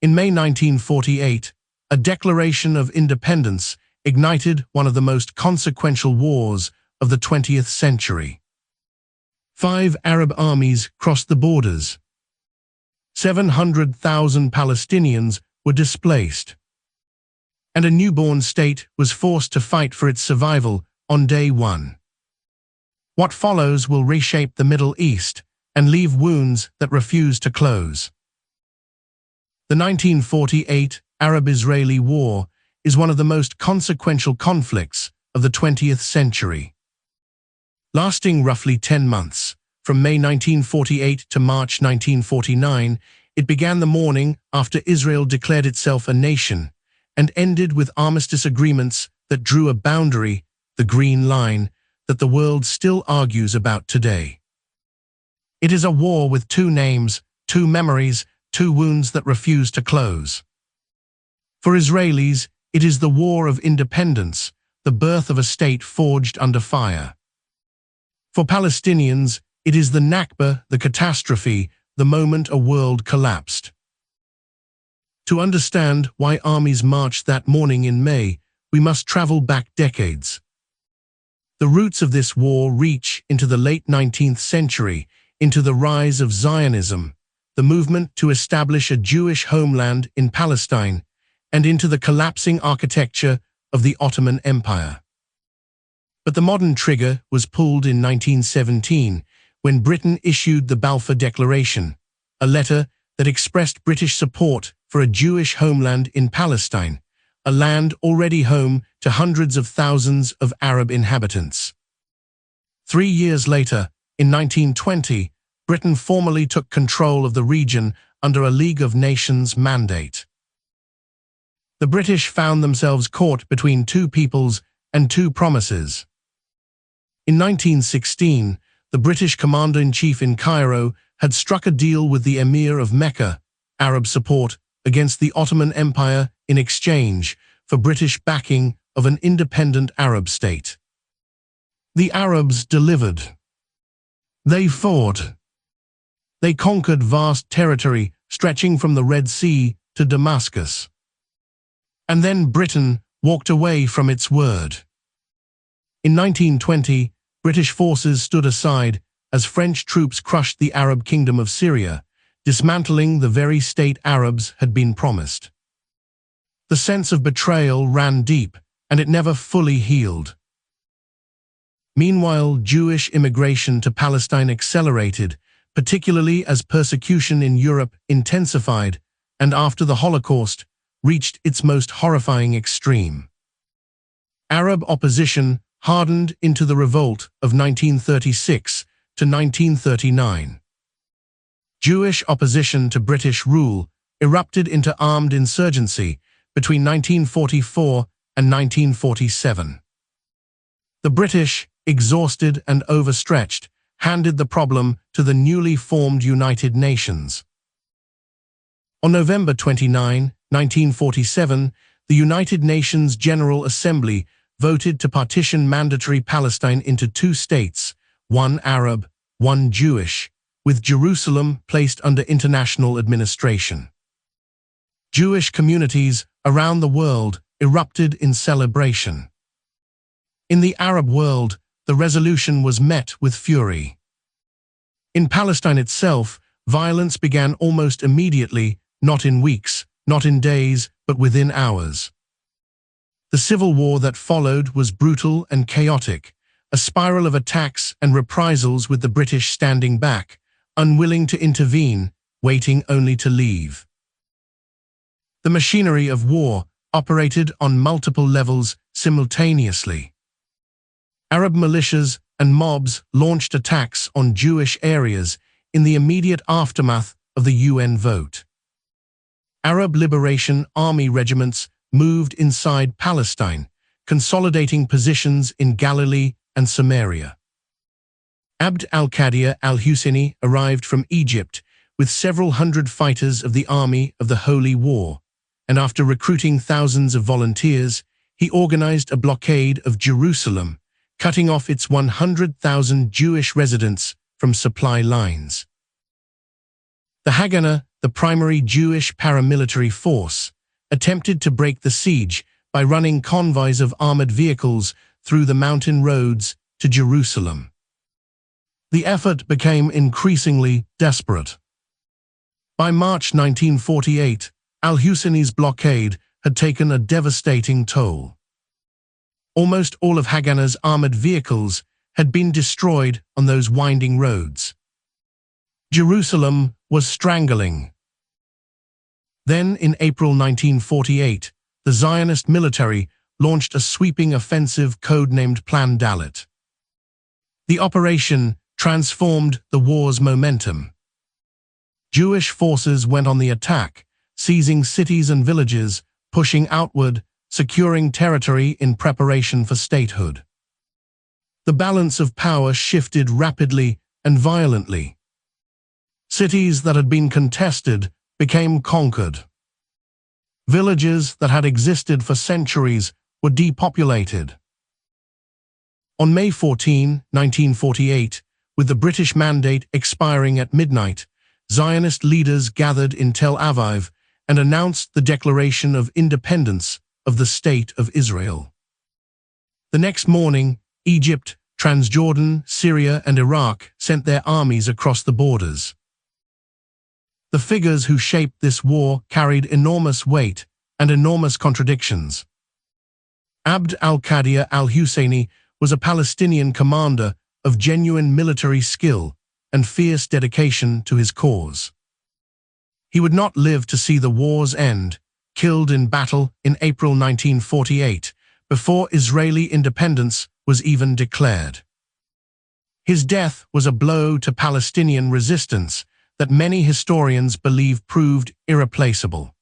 In May 1948, a Declaration of Independence ignited one of the most consequential wars of the 20th century. 5 Arab armies crossed the borders. 700,000 Palestinians were displaced. And a newborn state was forced to fight for its survival on day one. What follows will reshape the Middle East and leave wounds that refuse to close. The 1948 Arab-Israeli War is one of the most consequential conflicts of the 20th century. Lasting roughly 10 months, from May 1948 to March 1949, it began the morning after Israel declared itself a nation and ended with armistice agreements that drew a boundary, the Green Line, that the world still argues about today. It is a war with 2 names, 2 memories, 2 wounds that refuse to close. For Israelis, it is the War of Independence, the birth of a state forged under fire. For Palestinians, it is the Nakba, the catastrophe, the moment a world collapsed. To understand why armies marched that morning in May, we must travel back decades. The roots of this war reach into the late 19th century, into the rise of Zionism, the movement to establish a Jewish homeland in Palestine, and into the collapsing architecture of the Ottoman Empire. But the modern trigger was pulled in 1917, when Britain issued the Balfour Declaration, a letter that expressed British support for a Jewish homeland in Palestine, a land already home to hundreds of thousands of Arab inhabitants. 3 years later, in 1920, Britain formally took control of the region under a League of Nations mandate. The British found themselves caught between 2 peoples and 2 promises. In 1916, the British commander-in-chief in Cairo had struck a deal with the Emir of Mecca, Arab support, against the Ottoman Empire in exchange for British backing of an independent Arab state. The Arabs delivered. They fought. They conquered vast territory stretching from the Red Sea to Damascus. And then Britain walked away from its word. In 1920, British forces stood aside as French troops crushed the Arab kingdom of Syria, dismantling the very state Arabs had been promised. The sense of betrayal ran deep, and it never fully healed. Meanwhile, Jewish immigration to Palestine accelerated, particularly as persecution in Europe intensified and after the Holocaust reached its most horrifying extreme. Arab opposition hardened into the revolt of 1936 to 1939. Jewish opposition to British rule erupted into armed insurgency between 1944 and 1947. The British, exhausted and overstretched, handed the problem to the newly formed United Nations. On November 29, 1947, the United Nations General Assembly voted to partition mandatory Palestine into 2 states, 1 Arab, 1 Jewish, with Jerusalem placed under international administration. Jewish communities around the world erupted in celebration. In the Arab world, the resolution was met with fury. In Palestine itself, violence began almost immediately, not in weeks, not in days, but within hours. The civil war that followed was brutal and chaotic, a spiral of attacks and reprisals with the British standing back, unwilling to intervene, waiting only to leave. The machinery of war operated on multiple levels simultaneously. Arab militias and mobs launched attacks on Jewish areas in the immediate aftermath of the UN vote. Arab Liberation Army regiments moved inside Palestine, consolidating positions in Galilee and Samaria. Abd al-Qadir al-Husayni arrived from Egypt with several hundred fighters of the Army of the Holy War, and after recruiting thousands of volunteers, he organized a blockade of Jerusalem, cutting off its 100,000 Jewish residents from supply lines. The Haganah, the primary Jewish paramilitary force, attempted to break the siege by running convoys of armored vehicles through the mountain roads to Jerusalem. The effort became increasingly desperate. By March 1948, al-Husayni's blockade had taken a devastating toll. Almost all of Haganah's armored vehicles had been destroyed on those winding roads. Jerusalem was strangling. Then, in April 1948, the Zionist military launched a sweeping offensive codenamed Plan Dalet. The operation transformed the war's momentum. Jewish forces went on the attack, seizing cities and villages, pushing outward, securing territory in preparation for statehood. The balance of power shifted rapidly and violently. Cities that had been contested became conquered. Villages that had existed for centuries were depopulated. On May 14, 1948, with the British Mandate expiring at midnight, Zionist leaders gathered in Tel Aviv and announced the Declaration of Independence of the State of Israel. The next morning, Egypt, Transjordan, Syria, and Iraq sent their armies across the borders. The figures who shaped this war carried enormous weight and enormous contradictions. Abd al-Qadir al-Husayni was a Palestinian commander of genuine military skill and fierce dedication to his cause. He would not live to see the war's end, killed in battle in April 1948, before Israeli independence was even declared. His death was a blow to Palestinian resistance that many historians believe proved irreplaceable.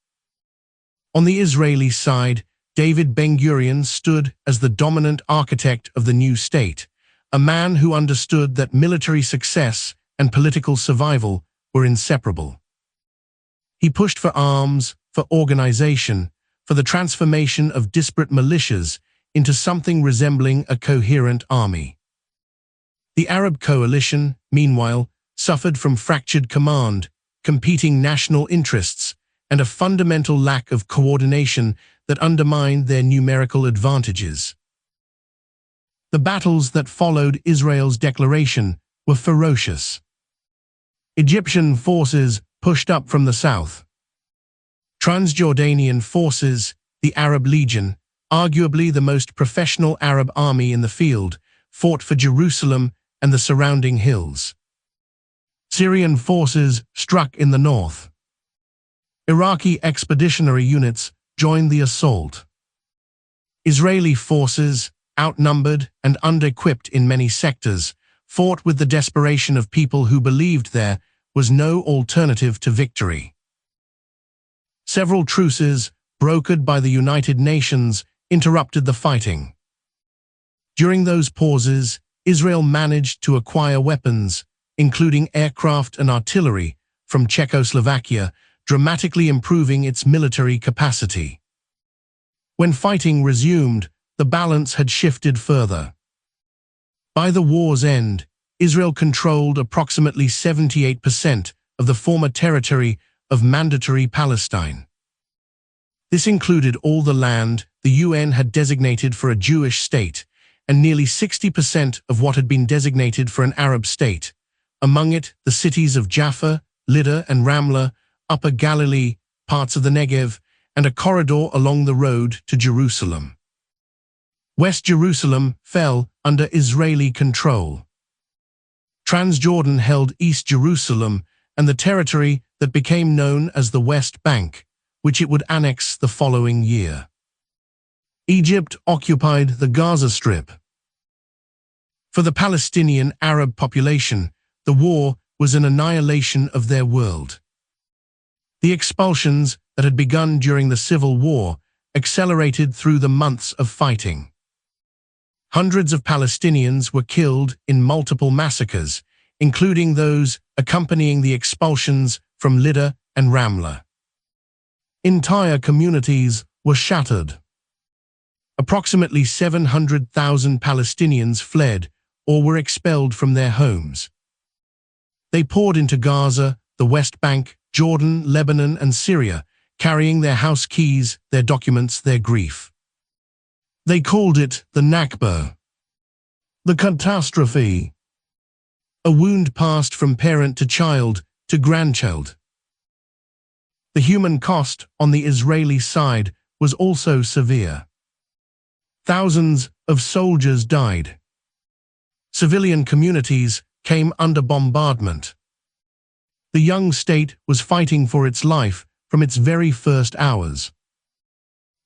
On the Israeli side, David ben-Gurion stood as the dominant architect of the new state, a man who understood that military success and political survival were inseparable. He pushed for arms, for organization, for the transformation of disparate militias into something resembling a coherent army. The Arab coalition, meanwhile, suffered from fractured command, competing national interests, and a fundamental lack of coordination that undermined their numerical advantages. The battles that followed Israel's declaration were ferocious. Egyptian forces pushed up from the south. Transjordanian forces, the Arab Legion, arguably the most professional Arab army in the field, fought for Jerusalem and the surrounding hills. Syrian forces struck in the north. Iraqi expeditionary units joined the assault. Israeli forces, outnumbered and under-equipped in many sectors, fought with the desperation of people who believed there was no alternative to victory. Several truces, brokered by the United Nations, interrupted the fighting. During those pauses, Israel managed to acquire weapons, including aircraft and artillery, from Czechoslovakia, dramatically improving its military capacity. When fighting resumed, the balance had shifted further. By the war's end, Israel controlled approximately 78% of the former territory of Mandatory Palestine. This included all the land the UN had designated for a Jewish state, and nearly 60% of what had been designated for an Arab state, among it the cities of Jaffa, Lydda and Ramla, Upper Galilee, parts of the Negev, and a corridor along the road to Jerusalem. West Jerusalem fell under Israeli control. Transjordan held East Jerusalem and the territory that became known as the West Bank, which it would annex the following year. Egypt occupied the Gaza Strip. For the Palestinian Arab population, the war was an annihilation of their world. The expulsions that had begun during the Civil War accelerated through the months of fighting. Hundreds of Palestinians were killed in multiple massacres, including those accompanying the expulsions from Lydda and Ramla. Entire communities were shattered. Approximately 700,000 Palestinians fled or were expelled from their homes. They poured into Gaza, the West Bank, Jordan, Lebanon, and Syria, carrying their house keys, their documents, their grief. They called it the Nakba, the catastrophe, a wound passed from parent to child to grandchild. The human cost on the Israeli side was also severe. Thousands of soldiers died. Civilian communities came under bombardment. The young state was fighting for its life from its very first hours.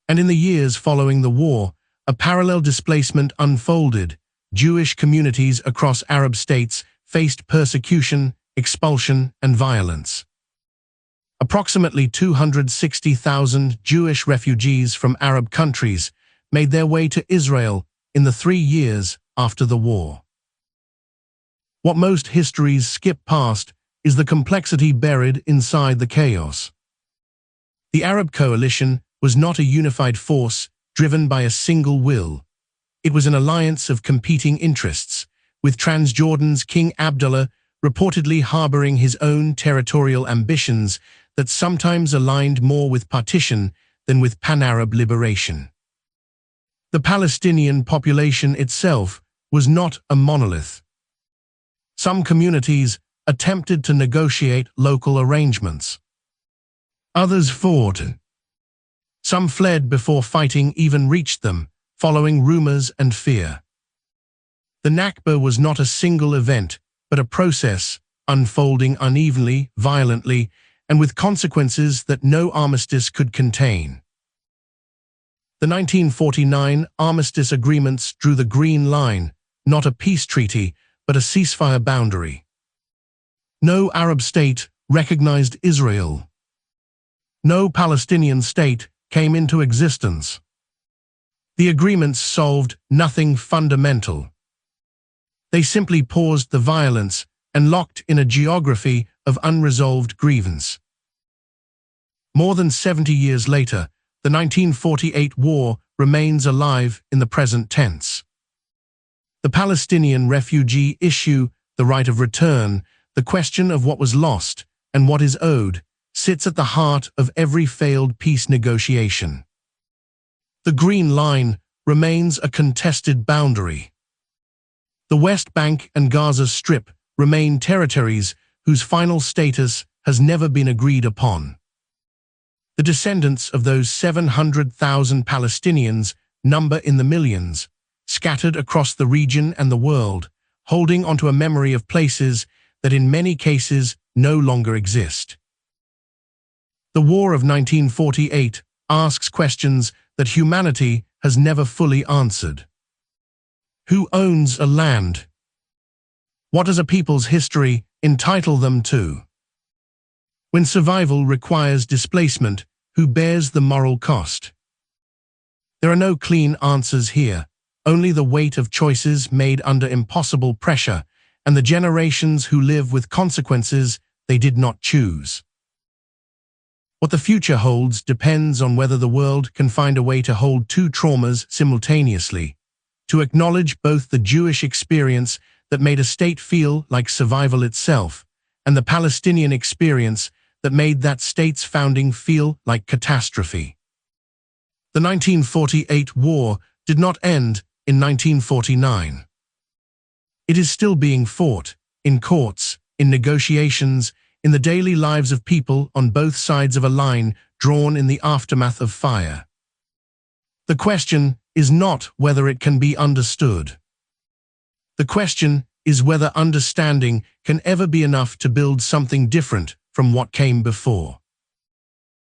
And in the years following the war, a parallel displacement unfolded. Jewish communities across Arab states faced persecution, expulsion, and violence. Approximately 260,000 Jewish refugees from Arab countries made their way to Israel in the 3 years after the war. What most histories skip past is the complexity buried inside the chaos. The Arab coalition was not a unified force driven by a single will. It was an alliance of competing interests, with Transjordan's King Abdullah reportedly harboring his own territorial ambitions that sometimes aligned more with partition than with pan-Arab liberation. The Palestinian population itself was not a monolith. Some communities attempted to negotiate local arrangements. Others fought. Some fled before fighting even reached them, following rumors and fear. The Nakba was not a single event, but a process, unfolding unevenly, violently, and with consequences that no armistice could contain. The 1949 armistice agreements drew the green line, not a peace treaty, but a ceasefire boundary. No Arab state recognized Israel. No Palestinian state came into existence. The agreements solved nothing fundamental. They simply paused the violence and locked in a geography of unresolved grievance. More than 70 years later, the 1948 war remains alive in the present tense. The Palestinian refugee issue, the right of return, the question of what was lost and what is owed, sits at the heart of every failed peace negotiation. The Green Line remains a contested boundary. The West Bank and Gaza Strip remain territories whose final status has never been agreed upon. The descendants of those 700,000 Palestinians number in the millions, scattered across the region and the world, holding onto a memory of places that in many cases no longer exist. The War of 1948 asks questions that humanity has never fully answered. Who owns a land? What does a people's history entitle them to? When survival requires displacement, who bears the moral cost? There are no clean answers here, only the weight of choices made under impossible pressure and the generations who live with consequences they did not choose. What the future holds depends on whether the world can find a way to hold two traumas simultaneously, to acknowledge both the Jewish experience that made a state feel like survival itself, and the Palestinian experience that made that state's founding feel like catastrophe. The 1948 war did not end in 1949. It is still being fought, in courts, in negotiations, in the daily lives of people on both sides of a line drawn in the aftermath of fire. The question is not whether it can be understood. The question is whether understanding can ever be enough to build something different from what came before.